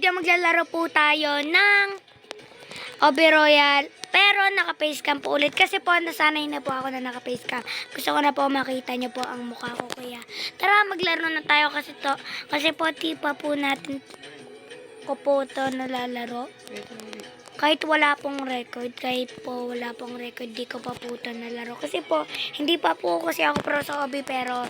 video, maglalaro po tayo ng Obi Royal. Pero naka-facecam po ulit. Kasi po, nasanay na po ako na naka-facecam. Gusto ko na po makita nyo po ang mukha ko. Kaya, tara, maglaro na tayo kasi po, di pa po natin ko po ito nalalaro. Kahit wala pong record, di ko pa po ito nalaro. Kasi po, hindi pa po kasi ako pro sa Obi, pero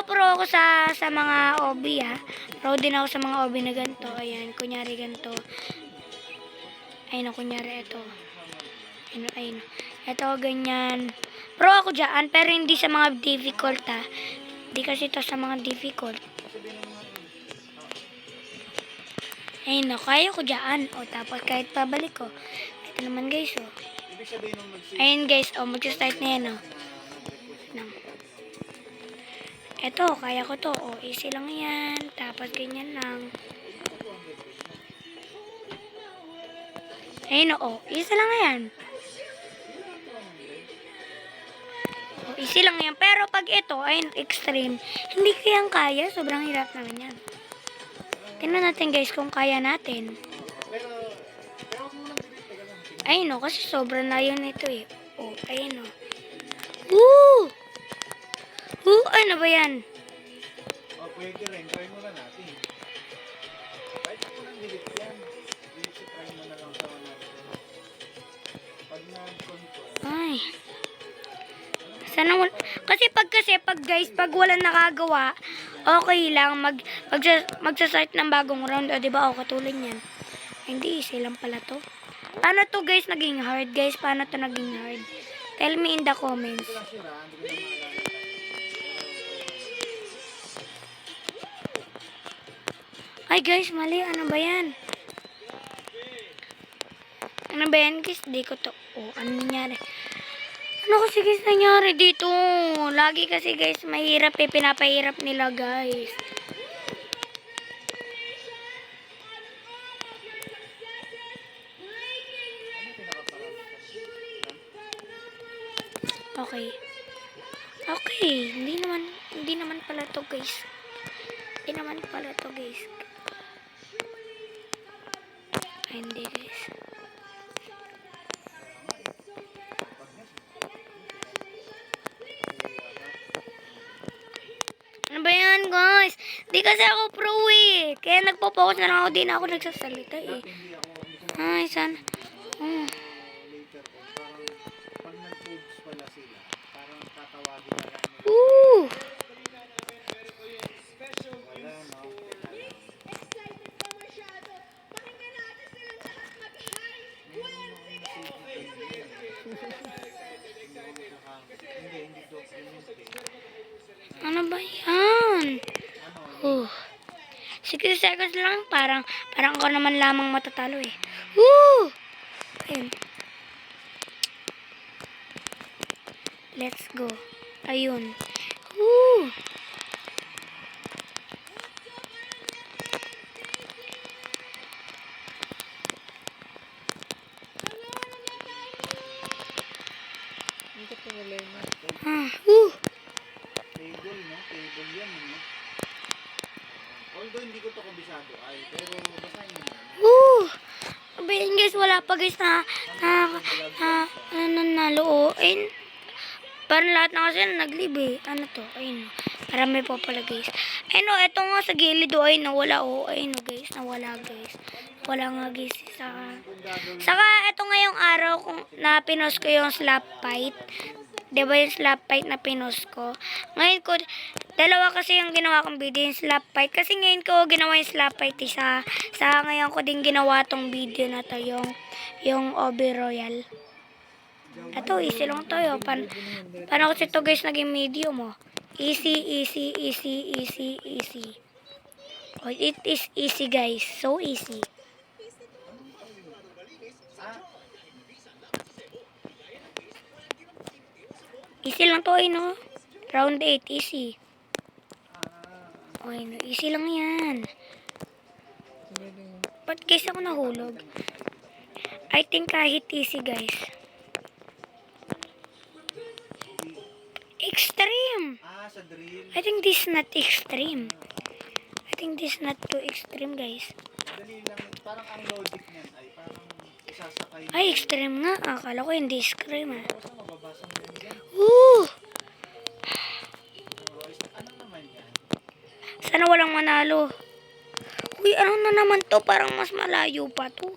pro ako sa mga Obi, ha. Pro din ako sa mga Obi na ganito. Ayan, kunyari ganito. Ayun, kunyari ito. Ayun. Ito, ganyan. Pro ako dyan, pero hindi sa mga difficult, ha. Hindi kasi ito sa mga difficult. Ayun, kaya ko dyan. O, tapos kahit pabalik ko. Ito naman, guys, o. Ayun, guys, o, mag-start na yan, o. Ito, kaya ko to. O, easy lang yan. Tapos, ganyan lang. Ayun, o. Easy lang yan. O, easy lang yan. Pero pag ito, ayun, extreme, hindi ko yan kaya. Sobrang hirap naman yan. Tingnan natin, guys, kung kaya natin. Ayun, o. Kasi sobrang layo nito, eh. O, ayun, o. Woo! Ano ba yan? O, pwede rin. Try mo na natin. Kahit ako nang delete yan. Try mo na lang sa natin. Pag na-control. Ay. Sana wala. Kasi pag wala nakagawa, okay lang magsa-start ng bagong round, o di ba? O katulad niyan. Hindi easy lang pala to. Paano to, guys, naging hard? Guys, paano to naging hard? Tell me in the comments. Ay, guys, mali. Ano ba yan? Ano ba yan, guys? Di ko to. Oh, ano nangyari? Ano kasi, guys, nangyari dito? Lagi kasi, guys, mahirap eh. Pinapahirap nila, guys. Okay. Okay. Hindi naman pala to, guys. Ay, hindi, guys. Ano ba yan, guys? Di kasi ako pro eh. Kaya nagpo-focus na lang ako. Di na ako nagsasalita eh. Ay, sana. Oh. Pag nag-foods pala sila, parang tatawagin na lang nila. Woo! Wala, no? Hindi document. Ano ba yan? 60 seconds lang. Parang ako naman lamang matatalo eh. Woo! Ayun. Let's go. Ayun. Woo! Woo! Table, no? Table yan, no? Although hindi ko to kabisado ay, pero basahin mo na. Woo! Sabihin, guys, wala pa, guys, nanaloin. Parang lahat na kasi nag-live eh. Ano to? Ayun. Marami po pala, guys. Ayun o, eto nga sa gilid o. Ayun, nawala o. Ayun o, guys. Nawala, guys. Wala nga, guys. Saka, eto nga yung araw na pinost ko yung slap fight. Diba yung slap fight na pinost ko? Ngayon ko, dalawa kasi yung ginawa kong video, yung slap fight. Kasi ngayon ko ginawa yung slap fight. Sa ngayon ko din ginawa tong video na to, yung Obi Royal. Ito, easy lang to. Paano kasi to, guys, naging medium, oh. Easy. Oh, it is easy, guys. So easy. Easy lang to, no? Round 8, easy. Okay, no, easy lang yan. Ba't, guys, ako nahulog? I think kahit easy, guys. Extreme! Sa drill. I think this is not extreme. I think this is not too extreme, guys. Dali lang. Parang ang logic niyan ay parang isasakay mo. Ay, extreme nga. Akala ko hindi extreme ah. Basta mababasang yan dyan. Woo! Ano naman yan? Sana walang manalo. Uy, ano na naman to? Parang mas malayo pa to.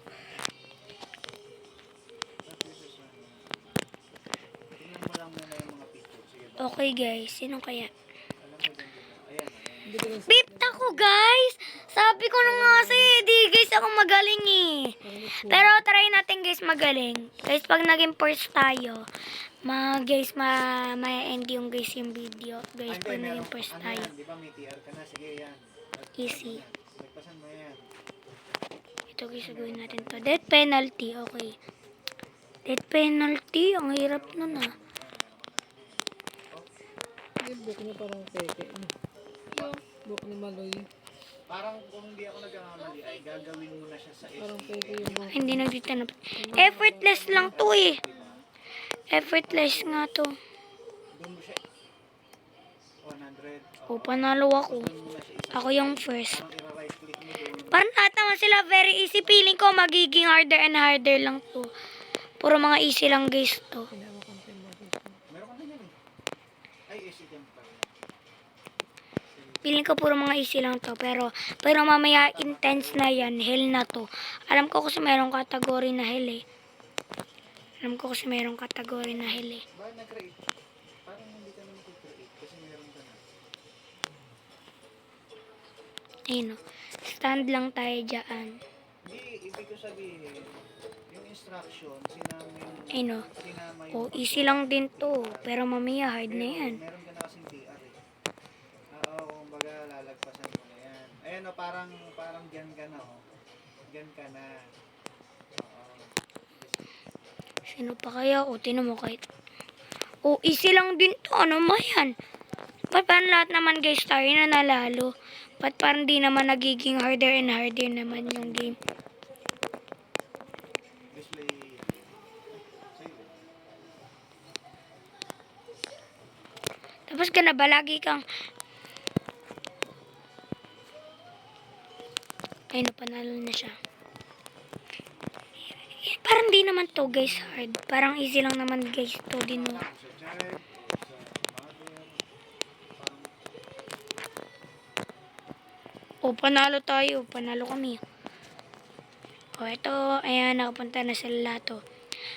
Tingnan mo lang muna yung mga picture. Sige ba? Okay guys, sino kaya? Alam ko dyan dyan. Ayan. Beeped ako guys! Sabi ko na nga sa'yo, di guys ako magaling eh. Pero try natin guys magaling. Guys, pag naging first tayo, ma-end yung guys yung video. Guys, pag naging first Ano tayo. yan? Di ba may TR ka na? Sige yan. Easy. Lagpasan mo yan. Ito guys, gawin natin to. Death penalty, okay. Death penalty, ang hirap nun ah. Yung book niya parang peke. Book ni Maloy. Parang kung hindi ako nagkakamali ay gagawin mo na siya sa Parang SE. peke yung book. Hindi nagtitanap. Effortless lang to eh. Effortless nga to. Doon mo siya 100. O, panalo ako. Doon mo na siya isa. Ako yung first. Parang i-right click mo doon. Parang lahat naman sila very easy. Feeling ko magiging harder and harder lang to. Puro mga easy lang guys to. Pinawakan ko yung mga Meron ka na yan eh. Ay, SE dyan pa. Feeling ko puro mga easy lang to. Pero mamaya intense na yan. Hell na to. Alam ko kasi merong category na hell eh. Alam ko kasi merong category na hell eh. Bakit nag-create? Parang hindi ka na mag-create kasi meron ka na. Ayun o. Stand lang tayo dyan. Hindi, ibig ko sabihin, yung instruction, Ayun o. sinama yung... O, easy lang din to. Pero mamaya hard na yan. Meron ka na kasing TR eh. Oo, kumbaga lalagpasan mo na yan. Ayan o, parang dyan ka na o. Dyan ka na. Oo. Sino pa kaya? O, tinan mo kahit. O, easy lang din to. Ano ma yan? Ba't parang lahat naman guys tayo na nalalo? Ba't parang di naman nagiging harder and harder naman yung game? Display. Sa'yo. Tapos ka na ba? Lagi kang... Ayun, panalo na siya. Parang di naman to guys hard. Parang easy lang naman guys to din mo. Sa child, sa mother, O, panalo tayo. Panalo kami. O, ito. Ayan, nakapunta na sa lato.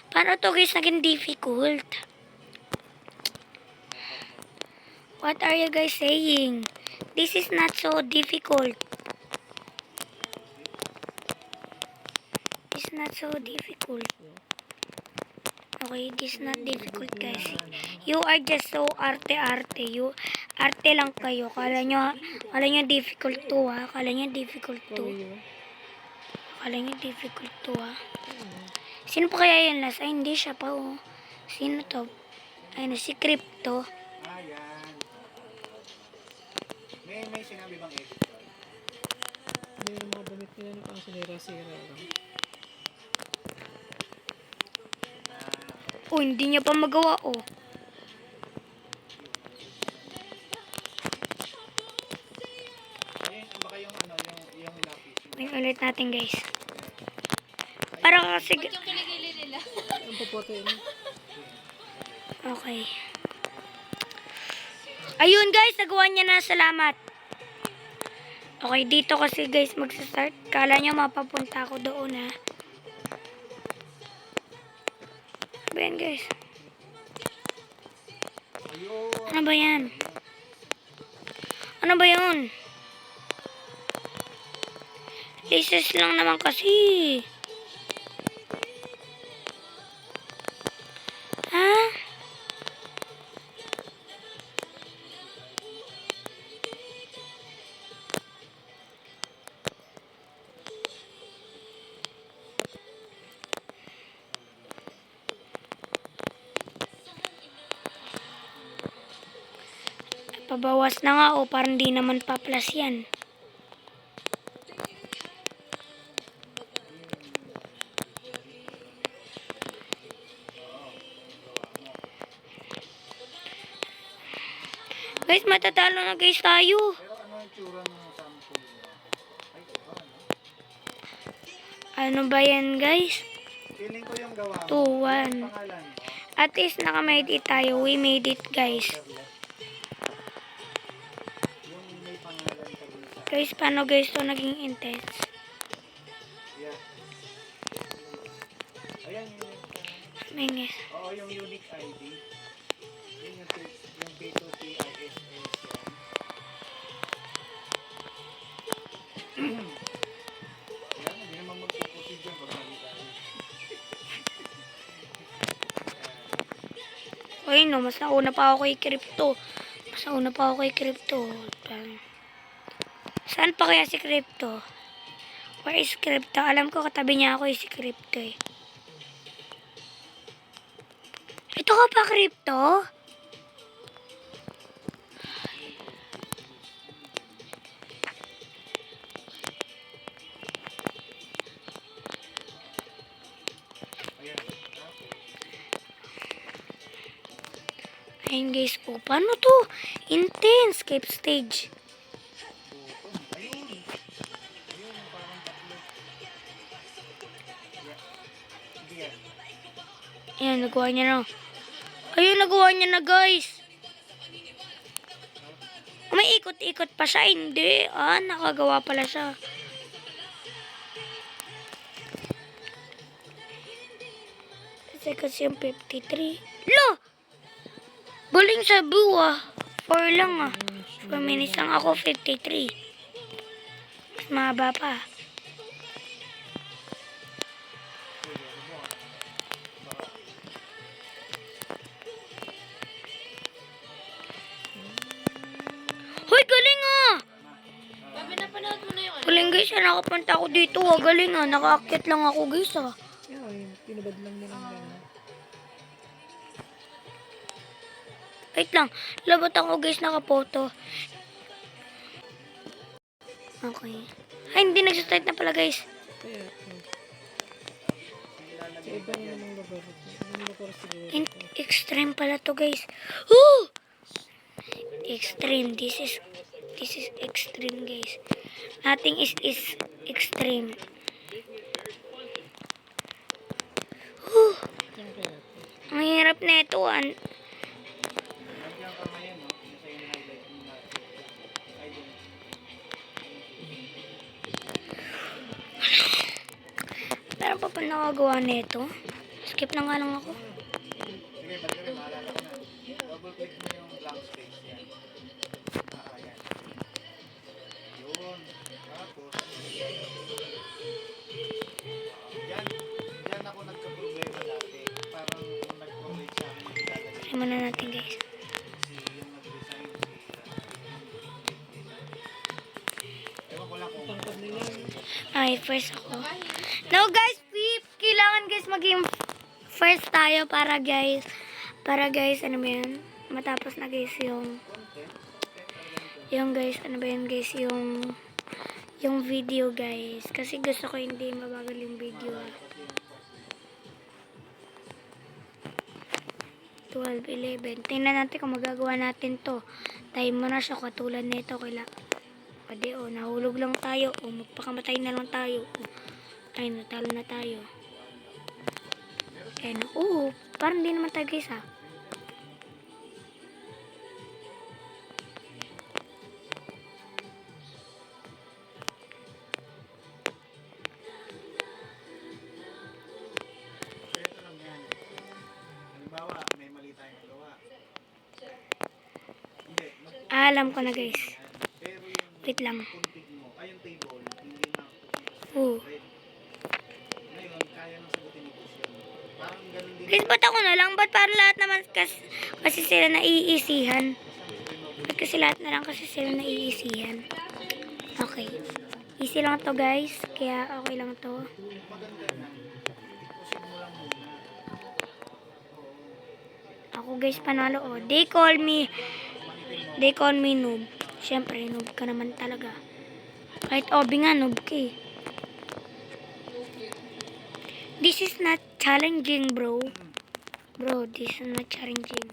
Paano to guys naging difficult? What are you guys saying? This is not so difficult. It's not so difficult. Okay, this is not difficult guys. You are just so arte-arte. You arte lang kayo. Kala nyo difficult to ha. Kala nyo difficult to. Kala nyo difficult to ha. Sino pa kaya yan last? Ay, hindi siya pa oh. Sino to? Ay, si Crypto. Ayan. May sinabi bang edit? Hindi yung mga damit nila na parang sinira-sira lang. Oh, hindi niya pa magawa oh. Ayan, baka yung ano, yung lapis. Tingnan ulit natin guys. Para kasi... Ang papote mo. Okay. Ayun guys, nagawa niya na. Salamat. Okay, dito kasi guys magsa-start. Kala niya mapapunta ako doon ha. Ano ba yan guys? Ayun. Ano ba yan? Ano ba yun? Laces lang naman kasi. Ha? Pabawas na nga o parang di naman pa-plus yan. Guys, matatalo na guys tayo. Pero ano yung tsura ng sample niya? Ay, iba, ano? Ano ba yan, guys? Feeling ko yung gawa mo. 2-1. Yung pangalan mo. At least nakamade it tayo. We made it, guys. Yung may pangalan ka dun sa... Guys, paano guys to naging intense? Yeah. Ayan yung... Mingis. Oo, yung unique ID. Yun yung P2PISS yan. Yan, hindi naman magpupusin dyan pag nalitaan. Uy, no, mas nauna pa ako kay Crypto. Mas nauna pa ako kay Crypto. Saan pa kaya si Crypto? Where is Crypto? Alam ko katabi niya ako si Crypto eh. Ito ka pa, Crypto? Ayan. Ayun guys, oh, paano to? Intense, escape stage. Ayun. Ayun, parang tatlo. Yeah. Sige yan. Ayan, nagawa niya na. Ayun, nagawa niya na guys. May ikot-ikot pa siya. Hindi. Nakagawa pala siya. Kasi yung 53. Lo! Buling sa buwa. 4 lang 4 minutes lang ako, 53. Mas mahaba pa. Hoy, galing Sabi na panood mo na yung ano. Galing guys, nakapunta ako dito Galing nakaakyat lang ako guys Yun, tinubad lang nila ng gano'n. Wait lang, labot ako guys, nakapoto. Okay. Ay, hindi nagsastart na pala guys. Kaya, sa iba na namang lugar. Ibang lugar siguro. Extreme pala to guys. Woo! Extreme, this is extreme guys. Nothing is extreme. Woo! Saan kaya? Ang hirap na ito Nandiyan ka ngayon, no? Nasa yung highlight mo na. Meron pa pa nakagawa nito. Skip na nga lang ako. Sige, ba't ka rin maalala ko na. Double click mo yung blank space yan. Yan. Yun. Tapos, Diyan ako nagka-problema dati. Parang kung nag-provide sa akin yung ilalagay. Try muna natin guys. Si yung nag-resign ewan ko lang kung Tangkad nila. Ay, first ako. No guys, kailangan guys maging first tayo para guys, ano ba yan? Matapos na guys yung guys, ano ba yan guys, yung video guys. Kasi gusto ko hindi mabagal yung video 12, 11. Tingnan natin kung magagawa natin to. Time mo na siya katulad nito. Pwede nahulog lang tayo. Magpakamatay na lang tayo. Ay, natalo na tayo. Ayan, parang di naman tayo guys ito lang yan. Halimbawa, may mali tayong nagawa. Hindi. Alam ko na guys. Pero yung Wait lang. config mo, yung table, hindi na Oo. ngayon, kaya nang sagutin ni Boss yun. Parang ganun din. Guys, ba't ako na lang? Ba't parang lahat naman kasi sila naiisihan? Ba't kasi lahat na lang kasi sila naiisihan? Okay. Easy lang to guys. Kaya okay lang to. Ako guys panalo They call me noob. Siyempre noob ka naman talaga. Kahit Obi nga noob ka eh. This is not challenging bro. Bro, this is not challenging.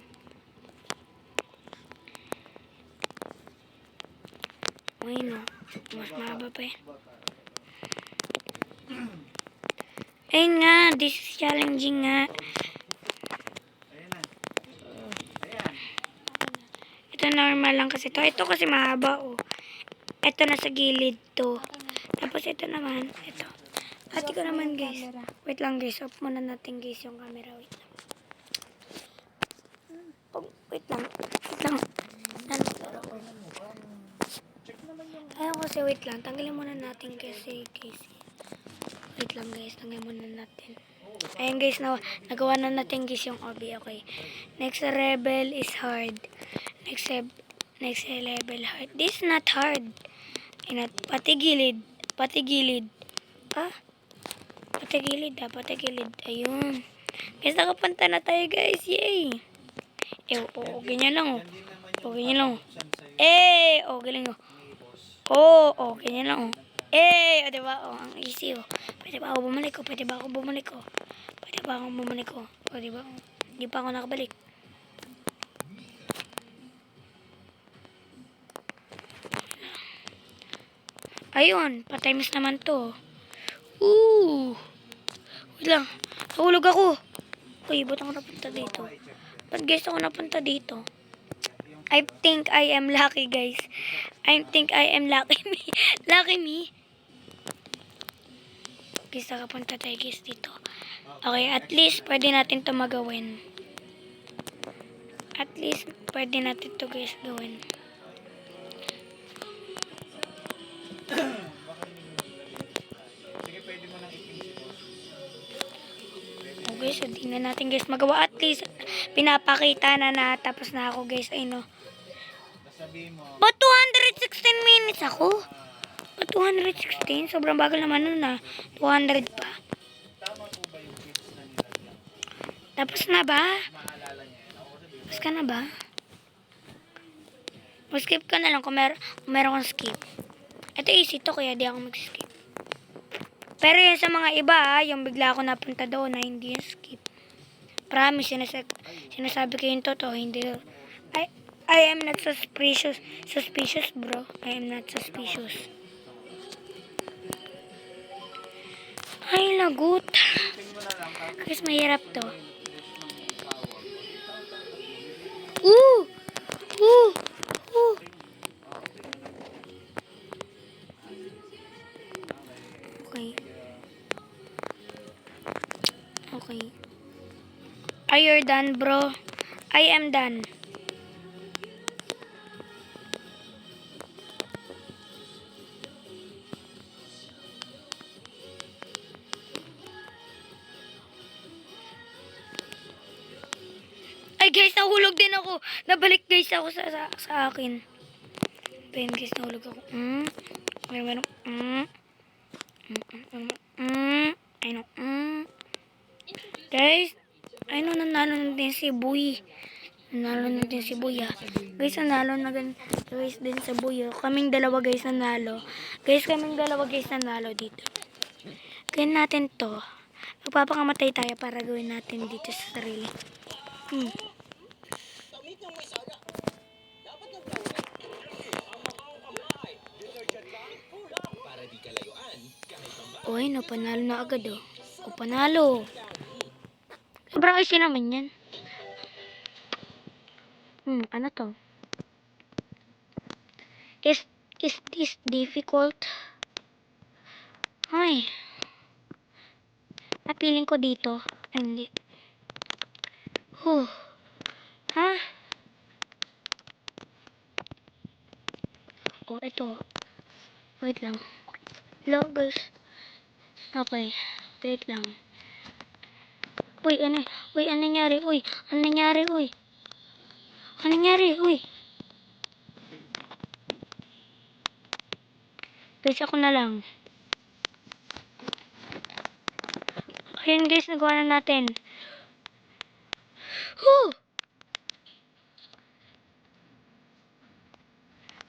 Uy no. Mas mahaba pa eh. this is challenging nga. Ayan na. Ayan. Ito normal lang kasi to. Ito kasi mahaba, oh. Ito nasa gilid to. Tapos ito naman, ito. Ati ko naman, guys. Wait lang, guys. Off muna natin, guys, yung camera. Wait lang. Oh, wait lang. Wait lang. Ayun kasi, wait lang. Tanggalin muna natin kasi, guys. Wait lang, guys. Tanggalin muna natin. Ayun, guys. Nagawa na natin, guys, yung OB. Okay. Next level is hard. Next level hard. This is not hard. Pati gilid. Pati gilid. Ah? Pati gilid, ah. Pati gilid. Ayun. Guys, nakapunta na tayo, guys. Yay! Ganyan lang, oh. Ganyan lang, oh. Galing, oh. Ganyan lang, oh. Diba? Ang easy, oh. Pwede ba ako bumalik, oh? Pwede ba ako bumalik, oh? Diba? Hindi pa ako nakabalik. Ayun, pa-times naman to. Wait lang. Nahulog ako. Uy, ba't ako napunta dito? Ba't guys ako napunta dito? I think I am lucky, guys. I think I am lucky me. Lucky me. Guys, nakapunta tayo, guys, dito. Okay, at least pwede natin to magawin. At least pwede natin to, guys, gawin. Sige, pwede mo nang ipinsip. Okay, so di na natin, guys, magawa. At least pinapakita na tapos na ako, guys. Ay, no. Sabihin mo, Ba't 216 minutes ako? Ba't 216? Sobrang bagal naman nun, ah. 200 pa. tama po ba yung tips na nilagyan? Tapos na ba? Maalala niya yan. Ako sabihin. Tapos ka na ba? Mag-skip ka na lang kung meron kang skip. Ito easy to, kaya di ako mag-skip. Pero yun sa mga iba, yung bigla ako napunta doon na hindi yung skip. Promise, sinasabi ko yung totoo, hindi. I am not suspicious, bro. I am not suspicious. Ay, lagot. Kasi mahirap to. Okay. Are you done, bro? I am done. Ay, guys, nahulog din ako. Nabalik, guys, ako sa akin. Ayun, guys, nahulog ako. Meron. Guys, nanalo natin si Buy. Nanalo natin si Buy, ah. Guys, nanalo na guys din sa Buy. Kaming dalawa, guys, nanalo. Guys, dito. Gawin natin to. Magpapakamatay tayo para gawin natin dito sa sarili. Uy, panalo na agad, oh. Panalo. Sobrang easy naman yan. Ano to? Is this difficult? Ay. Napiling ko dito. Ay, hindi. Ha? Oh, ito. Wait lang. Hello, guys. Okay. Wait lang. Uy, ano nangyari? Ano nangyari? Guys, ako na lang. Ayun, guys, nagawa na natin.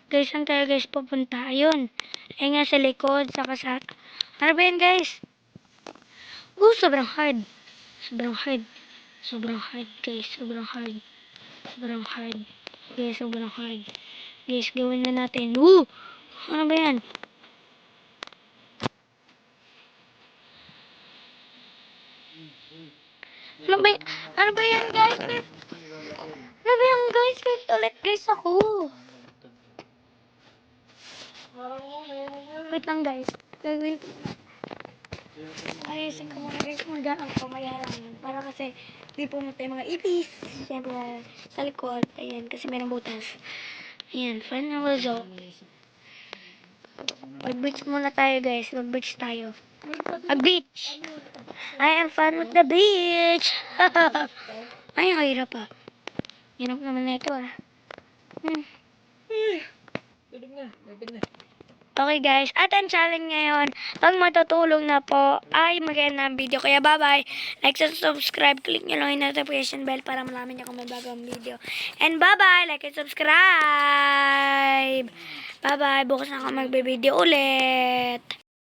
Guys, saan tayo, guys, pupunta? Ayun. Ayun nga sa likod, saka sa... Ano ba yan, guys? Sobrang hard. Sobrang hard, guys. Guys, gawin na natin. Ano ba yan? Ano ba yan, guys? Ano ba yan, guys? Wait ulit, guys, ako. Wait lang, guys. Gagawin ko. Ayusin ko muna, guys. Magaan ang pamayaran. Para kasi, hindi pumunta yung mga ipis. Siyempre, sa likod. Ayan, kasi may butas. Ayan, final result. Mag-beach muna tayo, guys. Mag-beach tayo. Mag-beach! I am fun with the beach! Ay, ang hirap ah. Hirap naman na ito ah. Tulog na. Lapit na. Okay guys, at ang challenge ngayon, pag matutulog na po, ay mag-end na ang video. Kaya bye-bye, like and subscribe, click nyo lang yung notification bell para malaman nyo kung may bagong video. And bye-bye, like and subscribe! Bye-bye, bukas na ako magbe-video ulit.